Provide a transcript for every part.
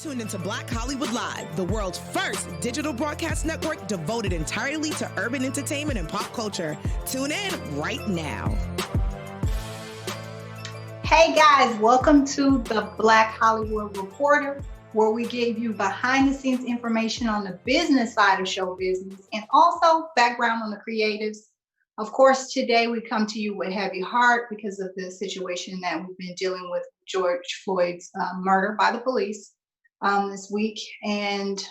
tuned into Black Hollywood Live, the world's first digital broadcast network devoted entirely to urban entertainment and pop culture. Tune in right now. Hey guys, welcome to the Black Hollywood Reporter, where we give you behind the scenes information on the business side of show business and also background on the creatives. Of course, today we come to you with heavy heart because of the situation that we've been dealing with George Floyd's murder by the police this week. And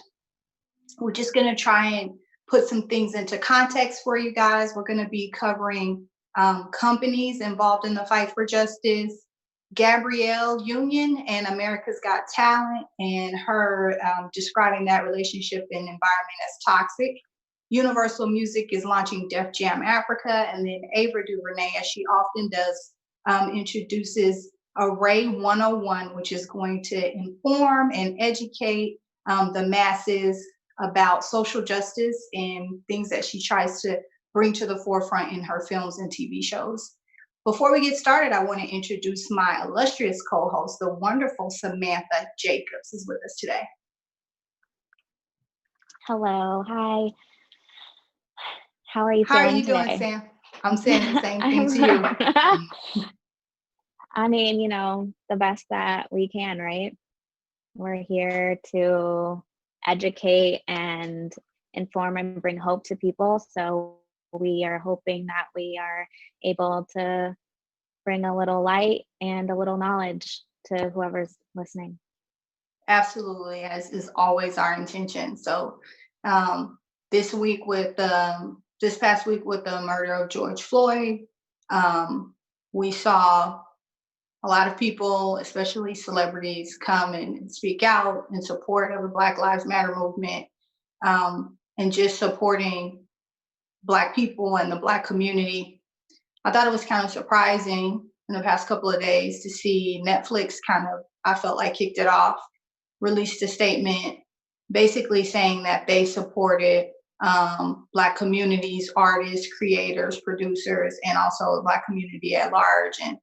we're just going to try and put some things into context for you guys. We're going to be covering companies involved in the fight for justice, Gabrielle Union and America's Got Talent, and her describing that relationship and environment as toxic. Universal Music is launching Def Jam Africa, and then Ava Duvernay, as she often does, introduces Array 101, which is going to inform and educate the masses about social justice and things that she tries to bring to the forefront in her films and TV shows. Before we get started, I want to introduce my illustrious co-host, the wonderful Samantha Jacobs is with us today. Hello, hi. How are you How feeling are you today? doing, Sam? I'm saying the same thing to you. I mean, the best that we can, right? We're here to educate and inform and bring hope to people. So we are hoping that we are able to bring a little light and a little knowledge to whoever's listening. Absolutely, as is always our intention. So this past week with the murder of George Floyd, we saw a lot of people, especially celebrities, come and speak out in support of the Black Lives Matter movement, and just supporting Black people and the Black community. I thought it was kind of surprising in the past couple of days to see Netflix I felt like kicked it off, released a statement basically saying that they supported Black communities, artists, creators, producers, and also the Black community at large, and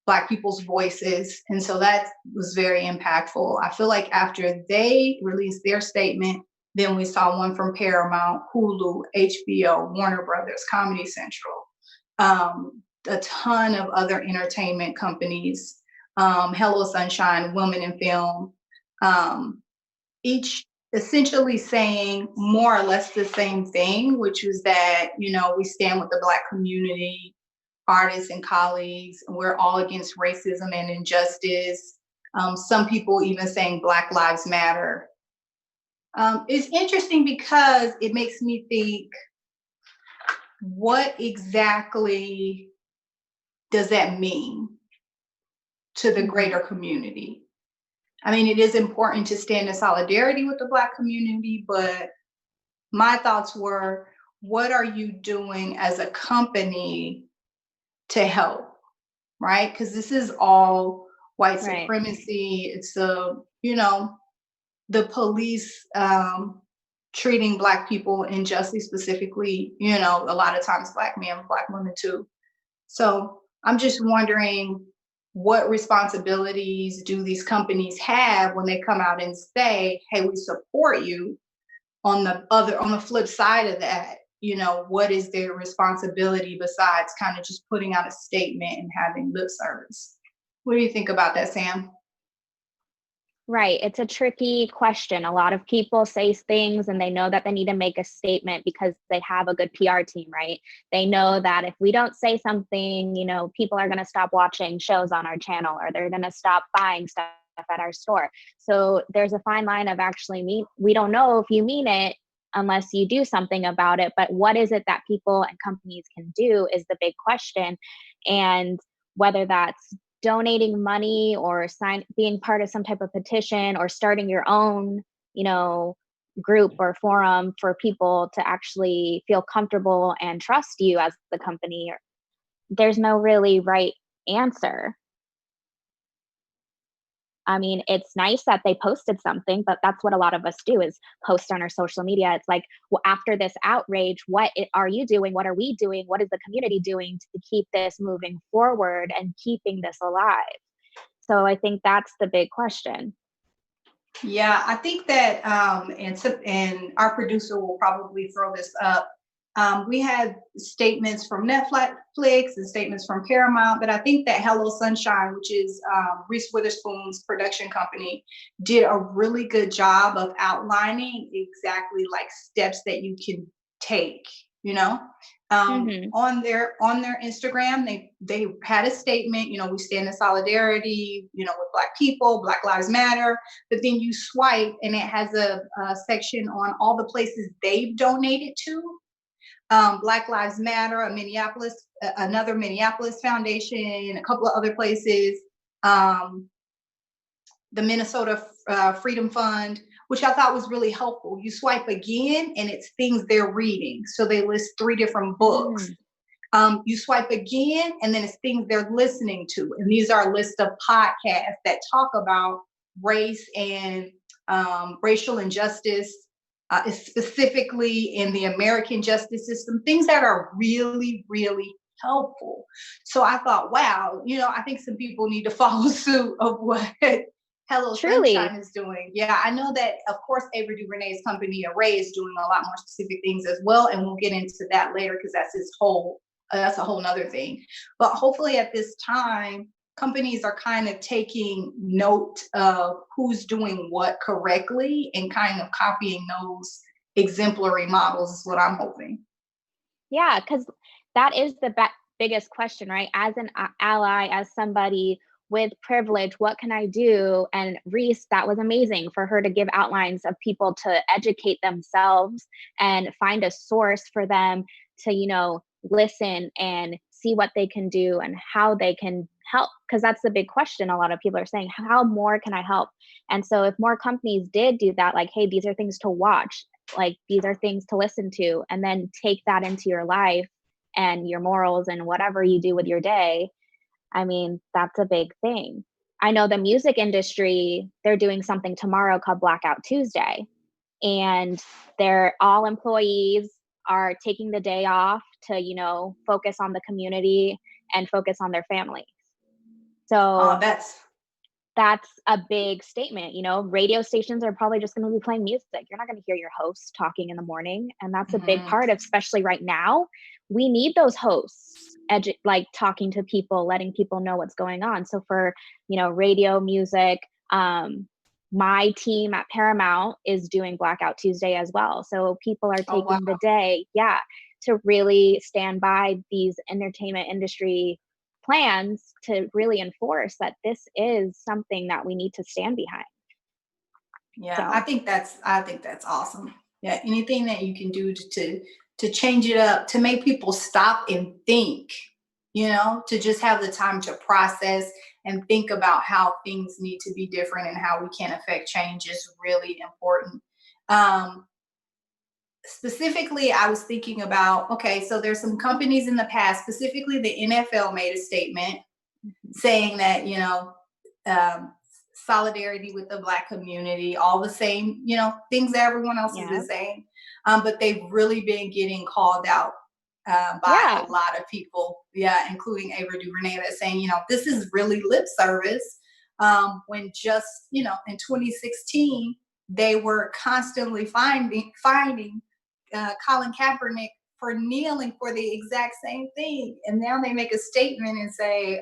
Black people's voices. And so that was very impactful. I feel like after they released their statement, then we saw one from Paramount, Hulu, HBO, Warner Brothers, Comedy Central, a ton of other entertainment companies, Hello Sunshine, Women in Film, each essentially saying more or less the same thing, which was that, we stand with the Black community, artists and colleagues, and we're all against racism and injustice. Some people even saying Black Lives Matter. It's interesting because it makes me think, what exactly does that mean to the greater community? I mean, it is important to stand in solidarity with the Black community, but my thoughts were, what are you doing as a company to help, right? Because this is all white supremacy. It's the police treating Black people unjustly, specifically, a lot of times Black men, Black women too. So I'm just wondering, what responsibilities do these companies have when they come out and say, hey, we support you? On the flip side of that, what is their responsibility besides kind of just putting out a statement and having lip service? What do you think about that, Sam? Right. It's a tricky question. A lot of people say things and they know that they need to make a statement because they have a good PR team, right? They know that if we don't say something, people are going to stop watching shows on our channel, or they're going to stop buying stuff at our store. So there's a fine line of we don't know if you mean it unless you do something about it. But what is it that people and companies can do is the big question. And whether that's donating money or being part of some type of petition or starting your own, group or forum for people to actually feel comfortable and trust you as the company, there's no really right answer. I mean, it's nice that they posted something, but that's what a lot of us do, is post on our social media. It's like, well, after this outrage, what are you doing? What are we doing? What is the community doing to keep this moving forward and keeping this alive? So I think that's the big question. Yeah, I think that, and our producer will probably throw this up. We had statements from Netflix and statements from Paramount, but I think that Hello Sunshine, which is Reese Witherspoon's production company, did a really good job of outlining exactly like steps that you can take. You know, Hmm. on their Instagram, they had a statement. We stand in solidarity. With Black people, Black Lives Matter. But then you swipe, and it has a section on all the places they've donated to. Black Lives Matter, another Minneapolis foundation, a couple of other places, um, the Minnesota Freedom Fund, which I thought was really helpful. You swipe again, and it's things they're reading. So they list 3 different books. Mm. You swipe again, and then it's things they're listening to. And these are a list of podcasts that talk about race and racial injustice, specifically in the American justice system, things that are really, really helpful. So I thought, wow, I think some people need to follow suit of what Hello Sunshine Truly. is doing. Yeah, I know that, of course, Ava Duvernay's company, Array, is doing a lot more specific things as well, and we'll get into that later because that's a whole nother thing. But hopefully, at this time, companies are kind of taking note of who's doing what correctly and kind of copying those exemplary models. Is what I'm hoping. Yeah, because that is the biggest question, right? As an ally, as somebody with privilege, what can I do? And Reese, that was amazing for her to give outlines of people to educate themselves and find a source for them to, listen and see what they can do and how they can help. Because that's the big question. A lot of people are saying, how more can I help? And so if more companies did do that, like, hey, these are things to watch, like these are things to listen to, and then take that into your life and your morals and whatever you do with your day. I mean, that's a big thing. I know the music industry, they're doing something tomorrow called Blackout Tuesday, and they're all employees are taking the day off to, focus on the community and focus on their families. So That's that's a big statement. Radio stations are probably just going to be playing music. You're not going to hear your hosts talking in the morning. And that's a big mhm. part of, especially right now, we need those hosts, like talking to people, letting people know what's going on. So for, radio, music, my team at Paramount is doing Blackout Tuesday as well. So people are Oh wow. taking the day, to really stand by these entertainment industry plans to really enforce that this is something that we need to stand behind. Yeah, I So, think that's awesome. Yeah, anything that you can do to change it up, to make people stop and think, to just have the time to process and think about how things need to be different and how we can affect change is really important. Um, Specifically, I was thinking about, okay, so there's some companies in the past, specifically the NFL made a statement mhm. saying that, um, solidarity with the Black community, all the same, things that everyone else has Yeah. been saying. But they've really been getting called out by a Yeah. lot of people, yeah, including Ava DuVernay, that's saying, this is really lip service. When just, in 2016, they were constantly finding Colin Kaepernick for kneeling for the exact same thing. And now they make a statement and say,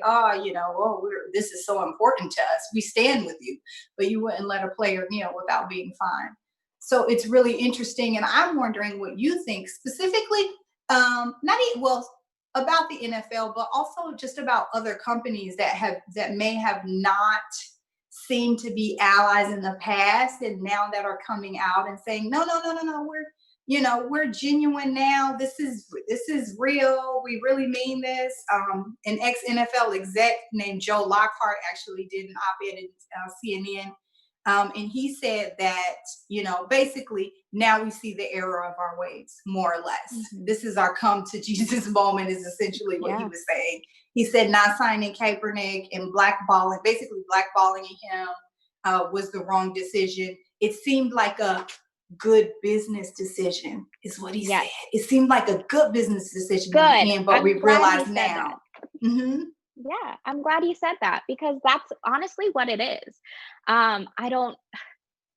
this is so important to us. We stand with you, but you wouldn't let a player kneel without being fined. So it's really interesting. And I'm wondering what you think specifically, well, about the NFL, but also just about other companies that may have not seemed to be allies in the past and now that are coming out and saying, no, no, no, no, no, we're genuine now. This is real. We really mean this. An ex NFL exec named Joe Lockhart actually did an op-ed in CNN, and he said that basically now we see the error of our ways, more or less. Hmm. This is our come to Jesus moment, is essentially what he Yeah. was saying. He said not signing Kaepernick and basically blackballing him, was the wrong decision. It seemed like a good business decision, is what he said. Yes. It seemed like a good business decision in Good. the end, but I'm we glad he realize said that. now. Hmm. Yeah, I'm glad he said that because that's honestly what it is. I don't.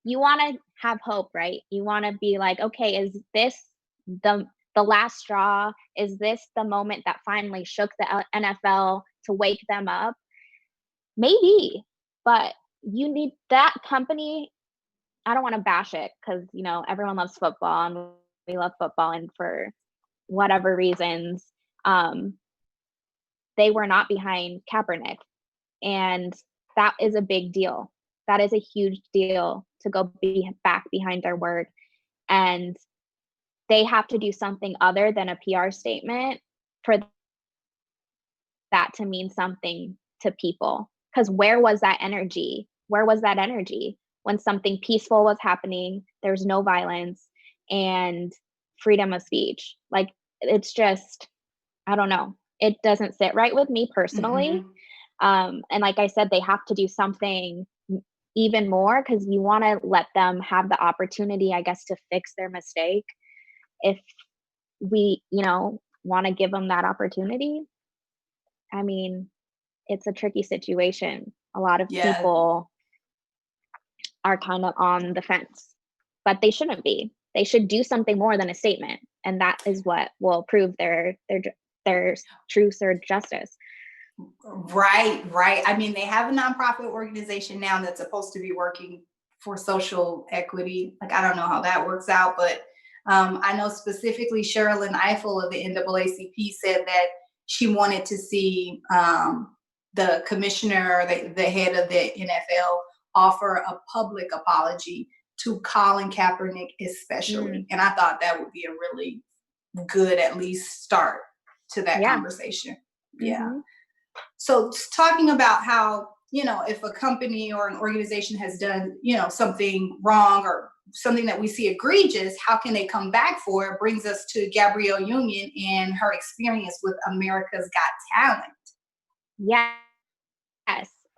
you want to have hope, right? You want to be like, okay, is this the last straw? Is this the moment that finally shook the NFL to wake them up? Maybe, but you need that company. I don't want to bash it because, everyone loves football and we love football, and for whatever reasons, um, they were not behind Kaepernick. And that is a big deal. That is a huge deal to go back behind their word. And they have to do something other than a PR statement for that to mean something to people. Because where was that energy? Where was that energy when something peaceful was happening? There's no violence and freedom of speech. Like, it's just, I don't know. It doesn't sit right with me personally. And like I said, they have to do something even more, because you want to let them have the opportunity, I guess, to fix their mistake. If we, want to give them that opportunity. I mean, it's a tricky situation. A lot of Yeah. people are kind of on the fence, but they shouldn't be. They should do something more than a statement, and that is what will prove their truth or justice. Right. I mean, they have a nonprofit organization now that's supposed to be working for social equity. Like, I don't know how that works out, but I know specifically Sherilyn Ifill of the NAACP said that she wanted to see the commissioner, the head of the NFL, offer a public apology to Colin Kaepernick especially. And I thought that would be a really good, at least, start to that conversation. Yeah. So talking about how, if a company or an organization has done, something wrong or something that we see egregious, how can they come back for it? Brings us to Gabrielle Union and her experience with America's Got Talent. Yes.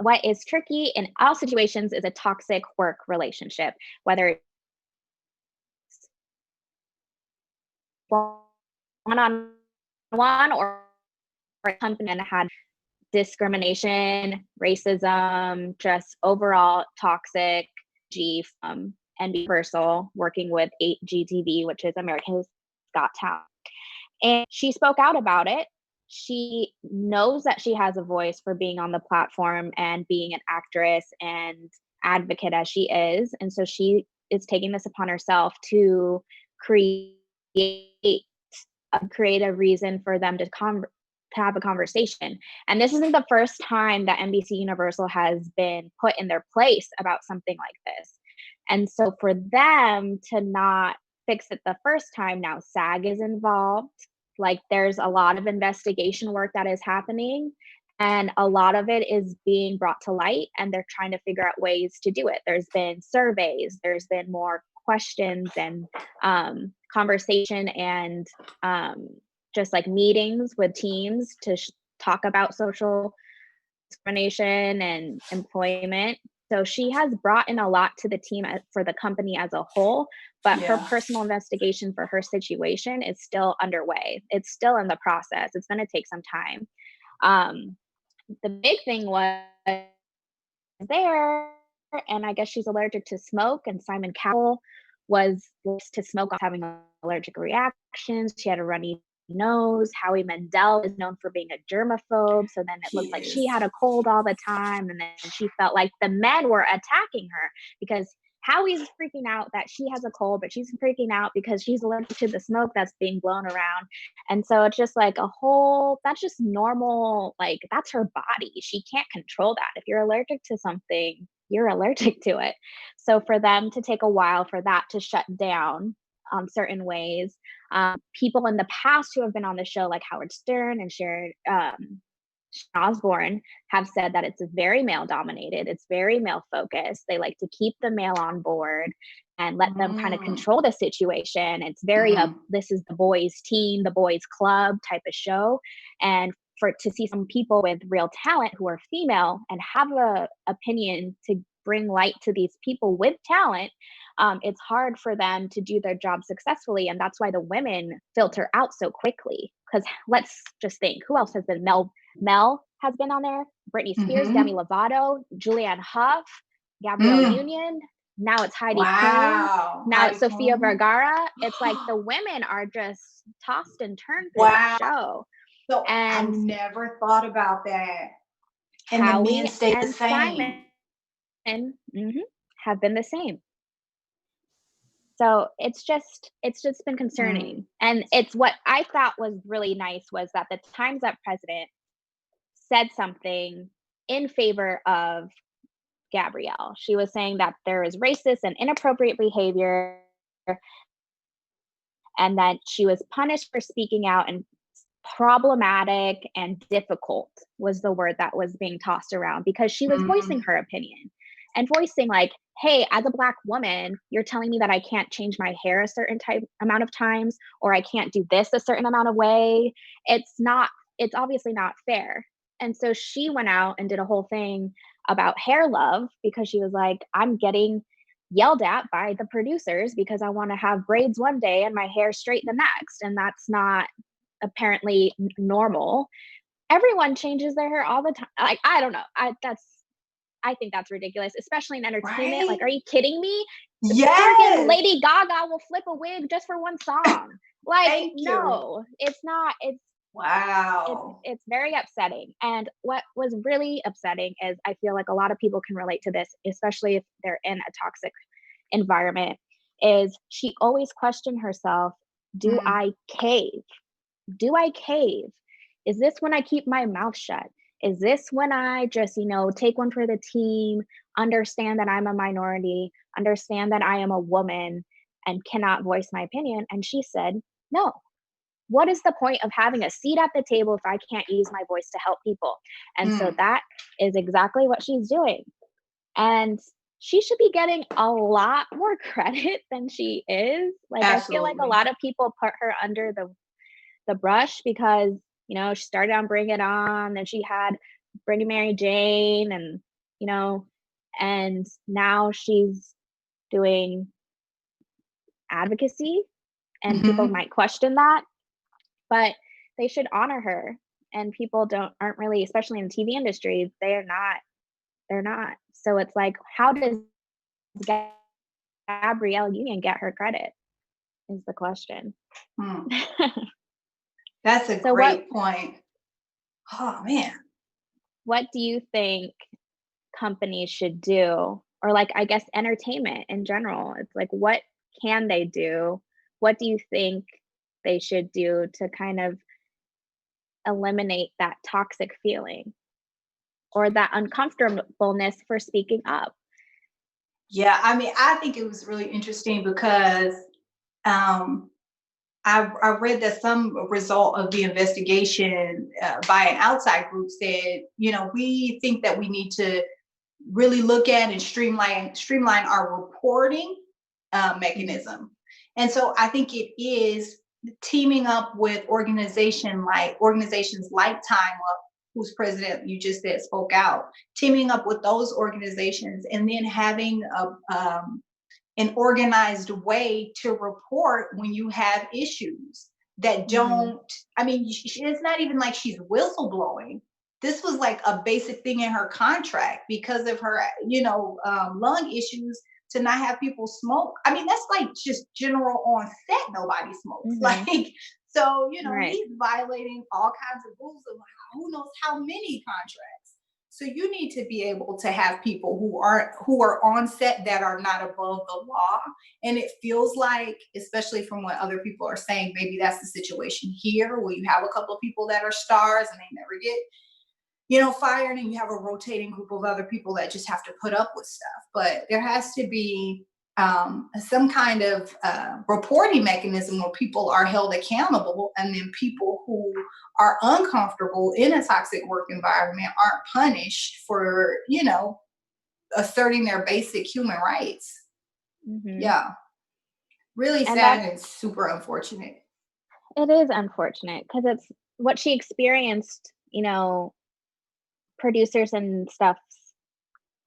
What is tricky in all situations is a toxic work relationship, whether it's one-on-one or a company that had discrimination, racism, just overall toxic from Universal, working with HGTV, which is America's Got Talent. And she spoke out about it. She knows that she has a voice for being on the platform and being an actress and advocate as she is. And so she is taking this upon herself to create a reason for them to have a conversation. And this isn't the first time that NBC Universal has been put in their place about something like this. And so for them to not fix it the first time, now SAG is involved. Like, there's a lot of investigation work that is happening, and a lot of it is being brought to light, and they're trying to figure out ways to do it. There's been surveys, there's been more questions and conversation and just like meetings with teams to talk about social discrimination and employment. So she has brought in a lot to the team for the company as a whole, but her personal investigation for her situation is still underway. It's still in the process. It's going to take some time. The big thing was there, and I guess she's allergic to smoke, and Simon Cowell was to smoke, having allergic reactions. She had a runny nose. Howie Mandel is known for being a germaphobe. So then it looked like she had a cold all the time. And then she felt like the men were attacking her because Howie's freaking out that she has a cold, but she's freaking out because she's allergic to the smoke that's being blown around. And so it's just like that's just normal. Like, that's her body. She can't control that. If you're allergic to something, you're allergic to it. So for them to take a while for that to shut down certain ways, people in the past who have been on the show, like Howard Stern and Sharon Osbourne, have said that it's very male dominated. It's very male focused. They like to keep the male on board and let them kind of control the situation. It's very this is the boys' team, the boys' club type of show. And to see some people with real talent who are female and have a opinion to bring light to these people with talent, it's hard for them to do their job successfully. And that's why the women filter out so quickly. Because let's just think, who else has been? Mel has been on there. Britney Spears, Demi Lovato, Julianne Hough, Gabrielle Union. Now it's Heidi Klum. Wow. Now Heidi it's Sofia Klum. Vergara. It's like the women are just tossed and turned through Wow. the show. So I And never thought about that. And the men Howie stay the and same. Simon have been the same. So it's just been concerning. And it's what I thought was really nice was that the Time's Up president said something in favor of Gabrielle. She was saying that there is racist and inappropriate behavior and that she was punished for speaking out, and problematic and difficult was the word that was being tossed around because she was voicing her opinion and voicing like, hey, as a Black woman, you're telling me that I can't change my hair a certain amount of times, or I can't do this a certain amount of way. It's obviously not fair. And so she went out and did a whole thing about hair love because she was like, I'm getting yelled at by the producers because I want to have braids one day and my hair straight the next. And that's not apparently normal. Everyone changes their hair all the time. Like, I don't know. I think that's ridiculous, especially in entertainment. Right? Like, are you kidding me? Yes. Freaking Lady Gaga will flip a wig just for one song. Like, Thank you. no, it's not. Wow. It's very upsetting. And what was really upsetting is I feel like a lot of people can relate to this, especially if they're in a toxic environment, is she always questioned herself, do I cave? Do I cave? Is this when I keep my mouth shut? Is this when I just, take one for the team, understand that I'm a minority, understand that I am a woman and cannot voice my opinion? And she said, no. What is the point of having a seat at the table if I can't use my voice to help people? And so that is exactly what she's doing. And she should be getting a lot more credit than she is. Like, I feel like a Absolutely. lot of people put her under the brush because, she started on Bring It On, and she had Bring It Mary Jane, and, and now she's doing advocacy, and people might question that, but they should honor her. And people aren't really, especially in the TV industry, they're not. So it's like, how does Gabrielle Union get her credit is the question. That's a So great point. Oh man. What do you think companies should do? Or like, I guess entertainment in general. It's like, what can they do? What do you think they should do to kind of eliminate that toxic feeling or that uncomfortableness for speaking up? Yeah, I mean, I think it was really interesting because I read that some result of the investigation by an outside group said, we think that we need to really look at and streamline our reporting mechanism. And so I think it is teaming up with organizations like Time Up, whose president you just said spoke out, teaming up with those organizations and then having an organized way to report when you have issues that don't, I mean, it's not even like she's whistleblowing. This was like a basic thing in her contract because of her, lung issues, to not have people smoke. I mean, that's like just general on set, nobody smokes. Like, so, he's violating all kinds of rules of who knows how many contracts. So you need to be able to have people who are on set that are not above the law. And it feels like, especially from what other people are saying, maybe that's the situation here where you have a couple of people that are stars and they never get, fired, and you have a rotating group of other people that just have to put up with stuff. But there has to be some kind of reporting mechanism where people are held accountable, and then people who are uncomfortable in a toxic work environment aren't punished for, asserting their basic human rights. Yeah. Really sad and super unfortunate. It is unfortunate because it's what she experienced, producers and stuff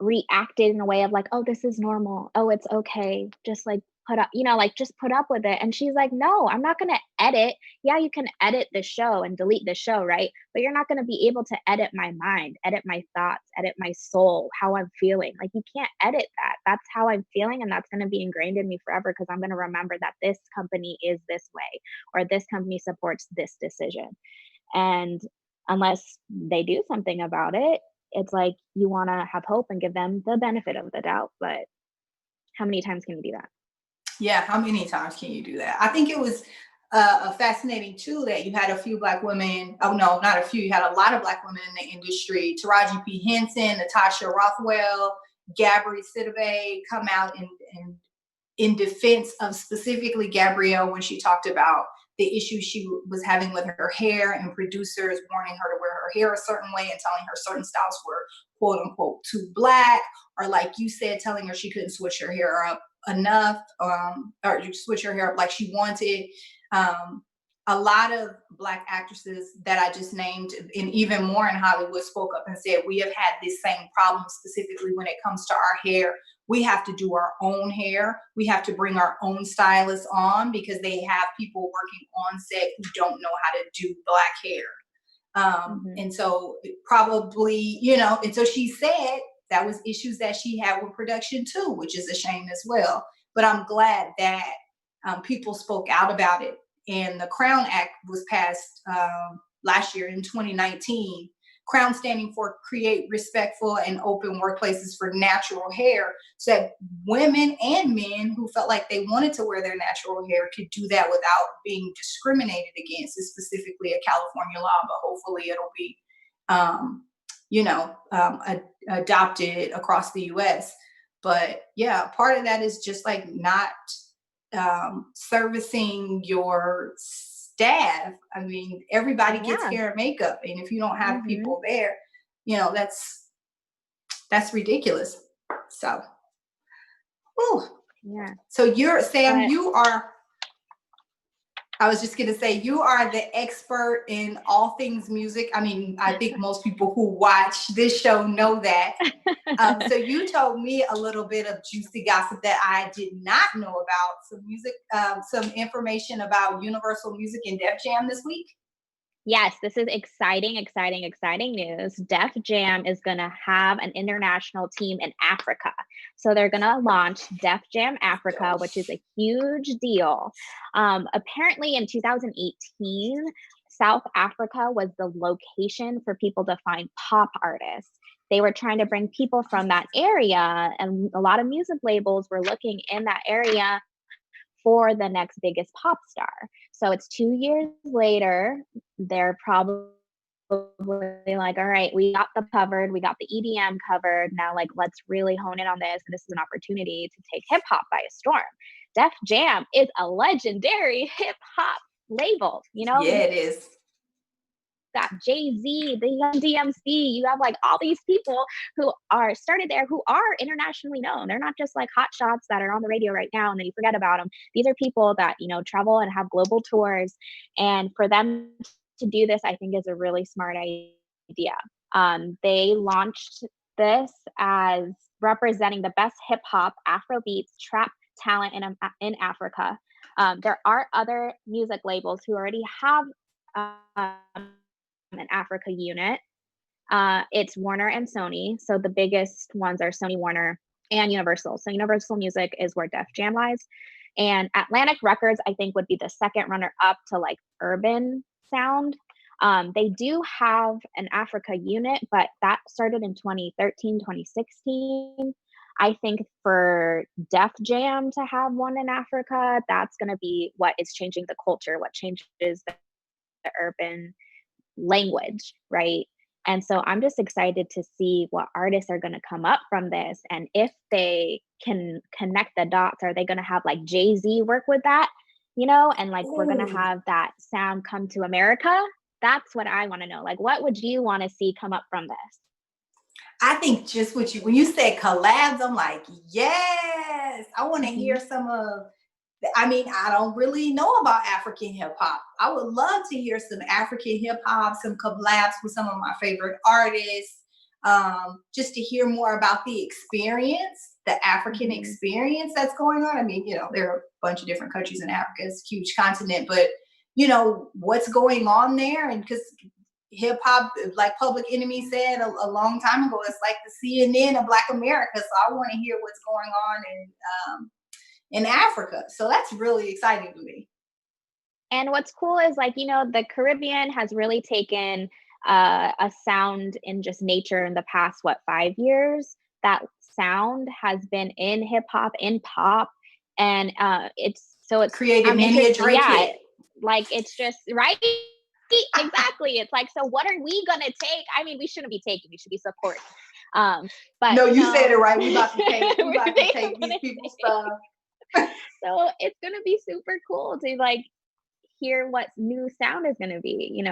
reacted in a way of like, oh, this is normal. Oh, it's okay. Just like put up, like just put up with it. And she's like, no, I'm not going to edit. Yeah, you can edit the show and delete the show, right? But you're not going to be able to edit my mind, edit my thoughts, edit my soul, how I'm feeling. Like, you can't edit that. That's how I'm feeling. And that's going to be ingrained in me forever, because I'm going to remember that this company is this way, or this company supports this decision. And unless they do something about it, it's like, you want to have hope and give them the benefit of the doubt. But how many times can you do that? Yeah, how many times can you do that? I think it was fascinating too that you had a few Black women. Oh no, not a few. You had a lot of Black women in the industry. Taraji P. Henson, Natasha Rothwell, Gabrielle Union come out in defense of specifically Gabrielle when she talked about the issues she was having with her hair, and producers warning her to wear her hair a certain way and telling her certain styles were quote unquote too Black, or like you said, telling her she couldn't switch her hair up enough, or switch her hair up like she wanted. A lot of Black actresses that I just named, and even more in Hollywood, spoke up and said, we have had this same problem, specifically when it comes to our hair. We have to do our own hair. We have to bring our own stylists on, because they have people working on set who don't know how to do Black hair. And so probably, and so she said that was issues that she had with production too, which is a shame as well. But I'm glad that people spoke out about it. And the Crown Act was passed last year in 2019. Crown standing for Create Respectful and Open Workplaces for Natural Hair, so that women and men who felt like they wanted to wear their natural hair could do that without being discriminated against. It's specifically a California law, but hopefully it'll be, adopted across the U.S. But yeah, part of that is just like not servicing your staff. I mean, everybody gets hair and makeup, and if you don't have people there, that's ridiculous. So, so you're Sam. You are. I was just gonna say, you are the expert in all things music. I mean, I think most people who watch this show know that. So you told me a little bit of juicy gossip that I did not know about. Some music, some information about Universal Music and Def Jam this week. Yes, this is exciting news. Def Jam is going to have an international team in Africa. So they're going to launch Def Jam Africa, which is a huge deal. Apparently in 2018, South Africa was the location for people to find pop artists. They were trying to bring people from that area, and a lot of music labels were looking in that area for the next biggest pop star. So it's 2 years later, they're probably like, all right, we got the covered, we got the EDM covered. Now, like, let's really hone in on this. And this is an opportunity to take hip hop by a storm. Def Jam is a legendary hip hop label, Yeah, it is. Got Jay-Z, the Young DMC. You have like all these people who are started there, who are internationally known. They're not just like hot shots that are on the radio right now and then you forget about them. These are people that, travel and have global tours. And for them to do this, I think is a really smart idea. They launched this as representing the best hip hop, Afrobeats, trap talent in Africa. There are other music labels who already have an Africa unit. It's Warner and Sony. So the biggest ones are Sony, Warner, and Universal. So Universal Music is where Def Jam lies. And Atlantic Records, I think, would be the second runner up to like urban sound. They do have an Africa unit, but that started in 2013, 2016. I think for Def Jam to have one in Africa, that's going to be what is changing the culture, what changes the urban language, right? And so I'm just excited to see what artists are going to come up from this, and if they can connect the dots. Are they going to have like Jay-Z work with that, and like we're going to have that sound come to America? That's what I want to know. Like, what would you want to see come up from this? I think just when you said collabs, I'm like, yes, I want to hear some of. I mean, I don't really know about African hip hop. I would love to hear some African hip hop, some collabs with some of my favorite artists, just to hear more about the experience. the African experience that's going on. I mean, there are a bunch of different countries in Africa. It's a huge continent, but what's going on there. And because hip hop, like Public Enemy said a long time ago, it's like the CNN of Black America. So I want to hear what's going on in Africa. So that's really exciting to me. And what's cool is the Caribbean has really taken a sound in just nature in the past, 5 years? That sound has been in hip hop, in pop, and it's created many a Drake hit. Like it's just right. Exactly. It's like, so what are we gonna take? I mean, we shouldn't be taking, we should be supporting. But no, you said it right. We about to take these people's stuff. So it's gonna be super cool to hear what new sound is gonna be.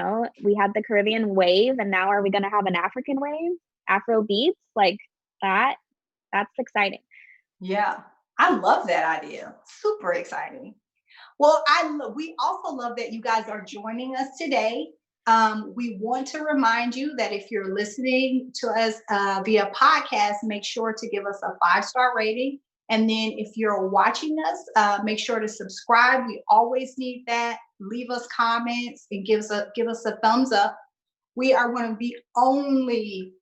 We had the Caribbean wave, and now are we gonna have an African wave? Afro beats like that? That's exciting. Yeah, I love that idea. Super exciting. Well, we also love that you guys are joining us today. We want to remind you that if you're listening to us via podcast, make sure to give us a 5-star rating. And then if you're watching us, make sure to subscribe. We always need that. Leave us comments and give us a thumbs up. We are one of the only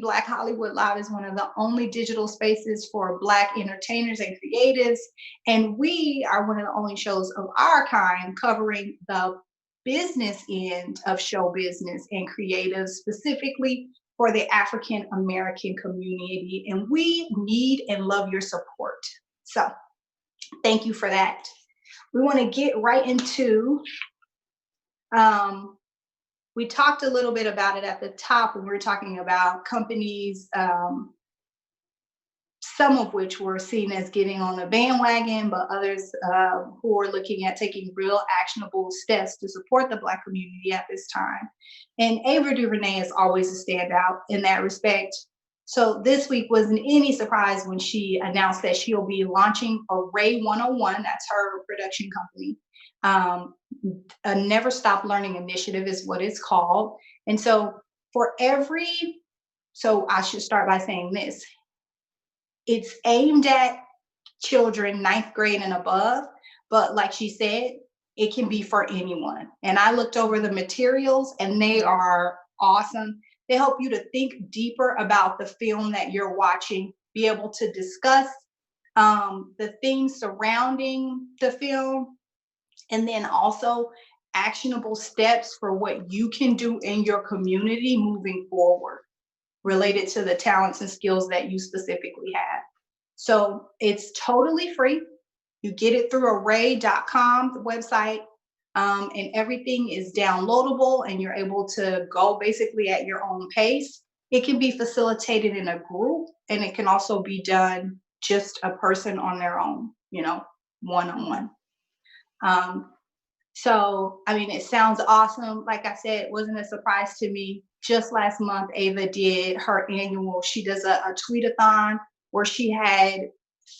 Black Hollywood Live is one of the only digital spaces for Black entertainers and creatives. And we are one of the only shows of our kind covering the business end of show business and creatives, specifically for the African American community. And we need and love your support. So thank you for that. We want to get right into we talked a little bit about it at the top when we were talking about companies, some of which were seen as getting on the bandwagon, but others who are looking at taking real actionable steps to support the Black community at this time. And Ava Duvernay is always a standout in that respect. So this week wasn't any surprise when she announced that she'll be launching Array 101, that's her production company. A Never Stop Learning initiative is what it's called. And so so I should start by saying this. It's aimed at children 9th grade and above, but like she said, it can be for anyone. And I looked over the materials and they are awesome. They help you to think deeper about the film that you're watching, be able to discuss the things surrounding the film, and then also actionable steps for what you can do in your community moving forward related to the talents and skills that you specifically have. So it's totally free. You get it through array.com, the website, and everything is downloadable and you're able to go basically at your own pace. It can be facilitated in a group, and it can also be done just a person on their own, one-on-one. So, I mean, it sounds awesome. Like I said, it wasn't a surprise to me. Just last month, Ava did her annual, she does a tweet-a-thon where she had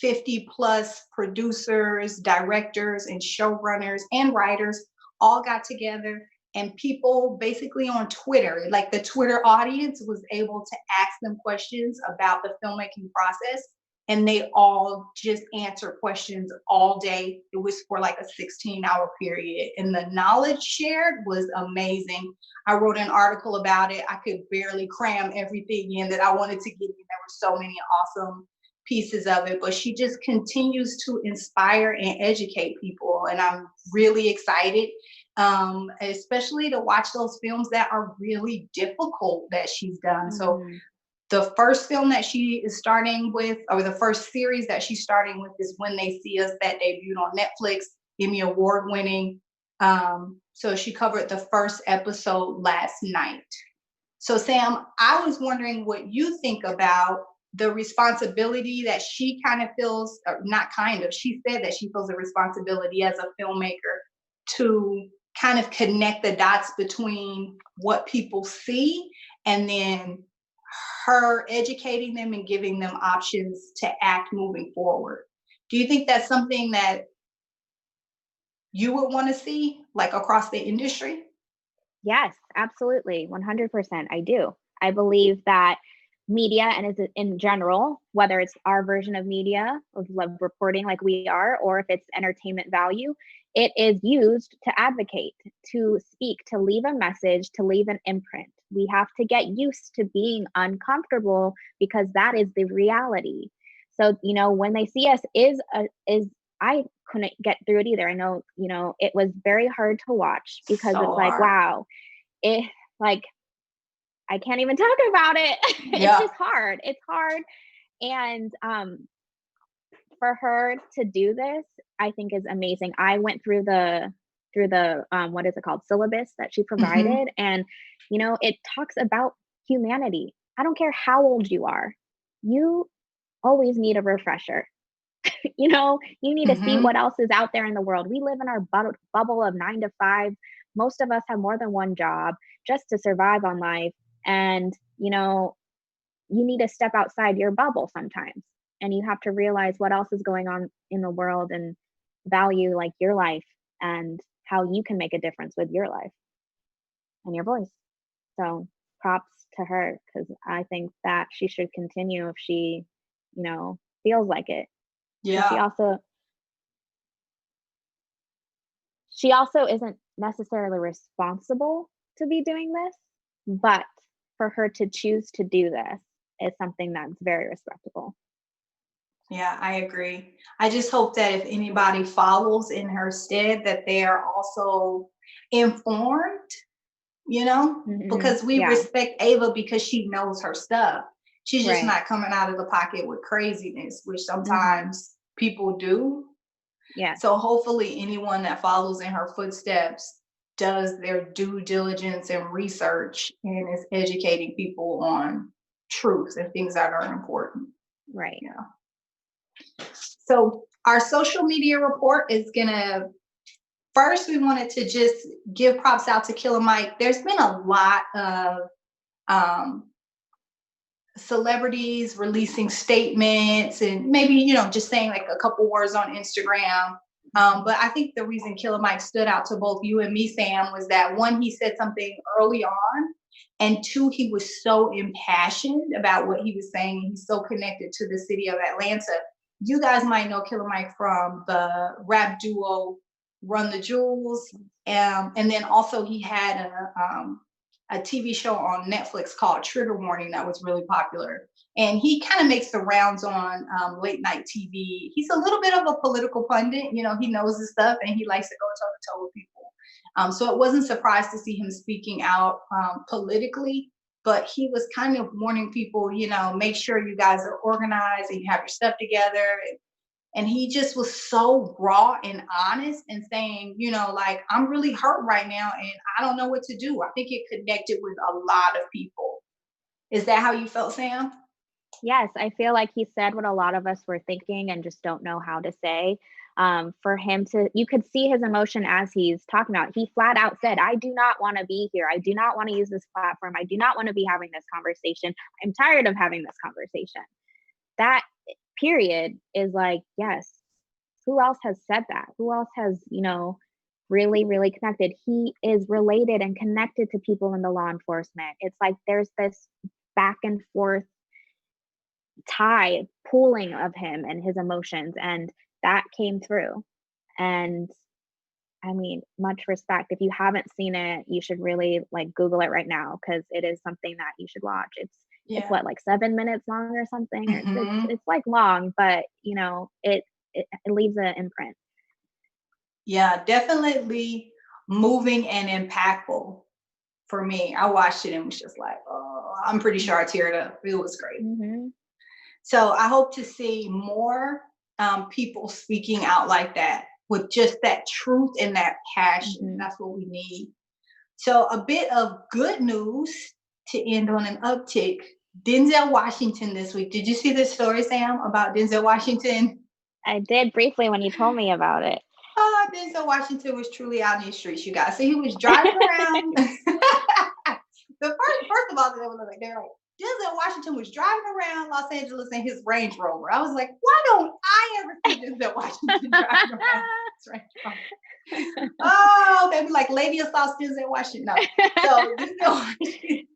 50 plus producers, directors, and showrunners and writers all got together, and people basically on Twitter, like the Twitter audience was able to ask them questions about the filmmaking process. And they all just answered questions all day. It was for like a 16-hour period. And the knowledge shared was amazing. I wrote an article about it. I could barely cram everything in that I wanted to get in. There were so many awesome pieces of it. But she just continues to inspire and educate people. And I'm really excited, especially to watch those films that are really difficult that she's done. So the first film that she is starting with, or the first series that she's starting with, is When They See Us, that debuted on Netflix, Emmy Award winning. So she covered the first episode last night. So Sam, I was wondering what you think about the responsibility that she kind of feels, or not kind of, she said that she feels a responsibility as a filmmaker to kind of connect the dots between what people see and then her educating them and giving them options to act moving forward. Do you think that's something that you would want to see, like across the industry? Yes, absolutely. 100%. I do. I believe that media and is it in general, whether it's our version of media of like reporting like we are, or if it's entertainment value, it is used to advocate, to speak, to leave a message, to leave an imprint. We have to get used to being uncomfortable because that is the reality. So, when they see us is I couldn't get through it either. I know, it was very hard to watch because So it's like, hard. wow, it like I can't even talk about it. It's Yeah. just hard. It's hard. And for her to do this, I think is amazing. I went through the what is it called, syllabus that she provided, and it talks about humanity. I don't care how old you are. You always need a refresher. You need to see what else is out there in the world. We live in our bubble of 9 to 5. Most of us have more than one job just to survive on life. And, you need to step outside your bubble sometimes. And you have to realize what else is going on in the world and value like your life and how you can make a difference with your life and your voice. So props to her, because I think that she should continue if she, feels like it. Yeah. She also isn't necessarily responsible to be doing this, but for her to choose to do this is something that's very respectable. Yeah, I agree. I just hope that if anybody follows in her stead, that they are also informed, because we Yeah. respect Ava because she knows her stuff. She's just Right. not coming out of the pocket with craziness, which sometimes people do. Yeah. So hopefully anyone that follows in her footsteps does their due diligence and research and is educating people on truths and things that are important. Right. So our social media report is gonna, first we wanted to just give props out to Killer Mike. There's been a lot of celebrities releasing statements and maybe, just saying like a couple words on Instagram. But I think the reason Killer Mike stood out to both you and me, Sam, was that one, he said something early on, and two, he was so impassioned about what he was saying. He's so connected to the city of Atlanta. You guys might know Killer Mike from the rap duo Run the Jewels. And then also he had a TV show on Netflix called Trigger Warning that was really popular. And he kind of makes the rounds on late night TV. He's a little bit of a political pundit. He knows his stuff and he likes to go toe to toe with people. So it wasn't surprised to see him speaking out politically, but he was kind of warning people, make sure you guys are organized and you have your stuff together. And he just was so raw and honest and saying, like, I'm really hurt right now and I don't know what to do. I think it connected with a lot of people. Is that how you felt, Sam? Yes, I feel like he said what a lot of us were thinking and just don't know how to say. For him to, you could see his emotion as he's talking about. He flat out said, I do not want to be here. I do not want to use this platform. I do not want to be having this conversation. I'm tired of having this conversation. That period is like, yes, who else has said that? Who else has, really, really connected? He is related and connected to people in the law enforcement. It's like there's this back and forth tie pooling of him and his emotions, and that came through. And I mean, much respect. If you haven't seen it, you should really like Google it right now, because it is something that you should watch. It's what, like 7 minutes long or something. It's like long, but it leaves an imprint. Yeah, definitely moving and impactful for me. I watched it and was just like, oh, I'm pretty sure I teared up. It was great. So I hope to see more people speaking out like that with just that truth and that passion. That's what we need. So a bit of good news to end on an uptick. Denzel Washington this week. Did you see this story, Sam, about Denzel Washington? I did briefly when you told me about it. Oh, Denzel Washington was truly out in these streets, you guys. So he was driving around. First of all, they're like, Denzel Washington was driving around Los Angeles in his Range Rover. I was like, why don't I ever see Denzel Washington driving around his Range Rover? Oh, they be like, lady of sauce, Denzel Washington. No. So Denzel Washington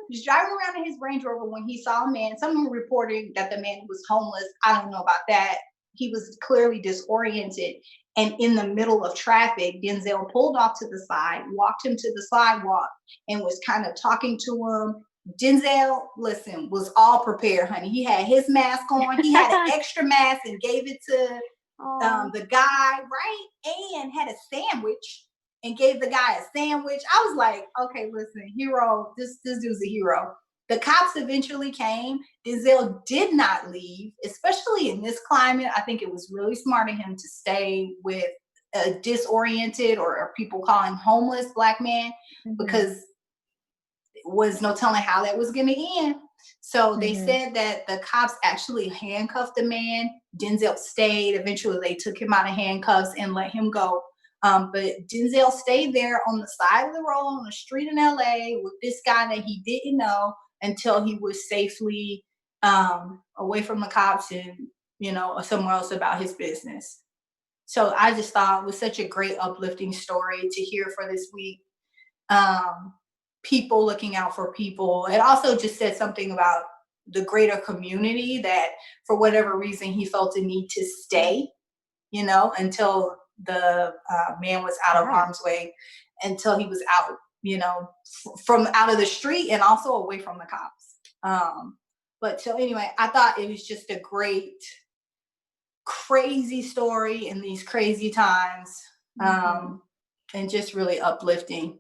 was driving around in his Range Rover when he saw a man. Someone reported that the man was homeless. I don't know about that. He was clearly disoriented. And in the middle of traffic, Denzel pulled off to the side, walked him to the sidewalk, and was kind of talking to him. Denzel, listen, was all prepared, honey. He had his mask on. He had an extra mask and gave it to the guy, right? And had a sandwich and gave the guy a sandwich. I was like, okay, listen, hero, this dude's a hero. The cops eventually came. Denzel did not leave, especially in this climate. I think it was really smart of him to stay with a disoriented or people calling homeless Black man, because there was no telling how that was going to end. So they said that the cops actually handcuffed the man. Denzel stayed. Eventually, they took him out of handcuffs and let him go. But Denzel stayed there on the side of the road on the street in LA with this guy that he didn't know until he was safely away from the cops and, somewhere else about his business. So I just thought it was such a great uplifting story to hear for this week. People looking out for people. It also just said something about the greater community that for whatever reason he felt a need to stay, until the man was out of harm's way, until he was out, from out of the street and also away from the cops. But so anyway, I thought it was just a great, crazy story in these crazy times, and just really uplifting.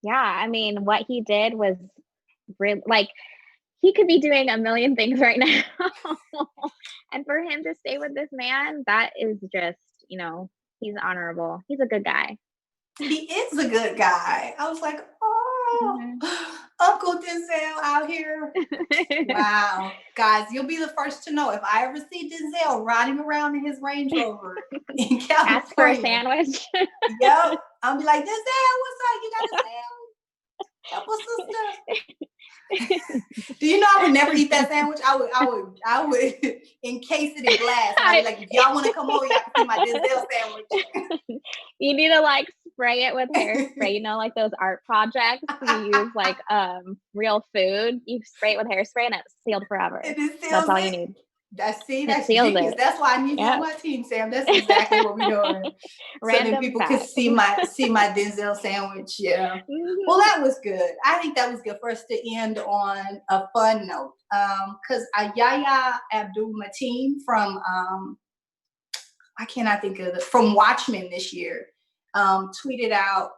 Yeah, I mean, what he did was really, like, he could be doing a million things right now. And for him to stay with this man, that is just, he's honorable. He's a good guy. He is a good guy. I was like, Uncle Denzel out here. Wow. Guys, you'll be the first to know if I ever see Denzel riding around in his Range Rover in California. Ask for a sandwich. Yep. I'll be like, Denzel, what's up? You got a sandwich? Help us, sister. Do you know I would never eat that sandwich? I would encase it in glass. I'd be like, if y'all want to come over, y'all can see my Denzel sandwich. You need to spray it with hairspray. Like those art projects, you use real food. You spray it with hairspray and it's sealed forever. That's all you need. That's genius. That's why I need you on my team, Sam. That's exactly what we're doing. So then people could see my Denzel sandwich. Yeah. Well, that was good. I think that was good for us to end on a fun note. Because Yahya Abdul-Mateen from I cannot think of from Watchmen this year tweeted out,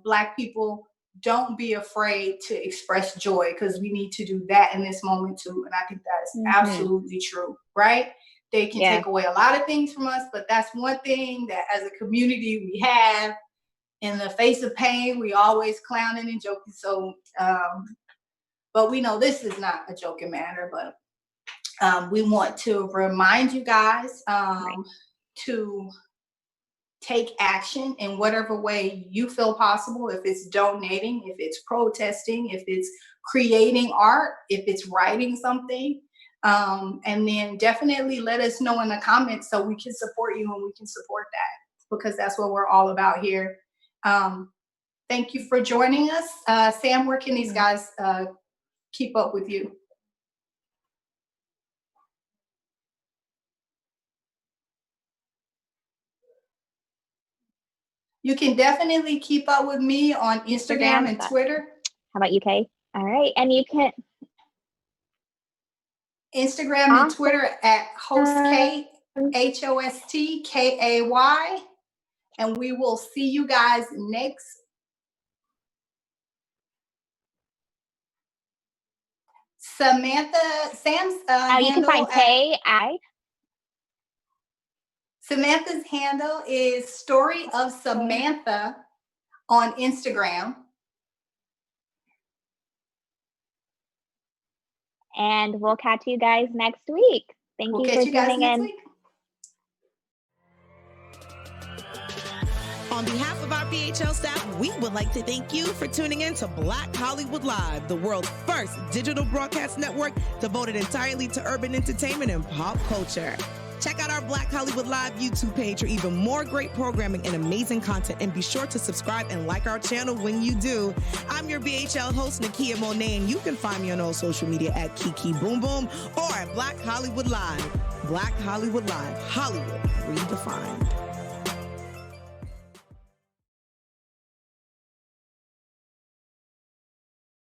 Black people, don't be afraid to express joy, because we need to do that in this moment too. And I think that's absolutely true, right? They can take away a lot of things from us, but that's one thing that as a community we have. In the face of pain, we always clowning and joking. So, but we know this is not a joking matter, but we want to remind you guys to take action in whatever way you feel possible. If it's donating, if it's protesting, if it's creating art, if it's writing something, and then definitely let us know in the comments so we can support you and we can support that, because that's what we're all about here. Thank you for joining us. Sam, where can these guys keep up with you? You can definitely keep up with me on Instagram and Twitter. How about you, Kay? All right. And you can Instagram and Twitter at HostKay, HostKay. And we will see you guys next. Sam's you can find K.I. Samantha's handle is Story of Samantha on Instagram. And we'll catch you guys next week. Thank you for tuning in. On behalf of our BHL staff, we would like to thank you for tuning in to Black Hollywood Live, the world's first digital broadcast network devoted entirely to urban entertainment and pop culture. Check out our Black Hollywood Live YouTube page for even more great programming and amazing content. And be sure to subscribe and like our channel when you do. I'm your BHL host, Nakia Monet, and you can find me on all social media at Kiki Boom Boom or at Black Hollywood Live. Black Hollywood Live. Hollywood redefined.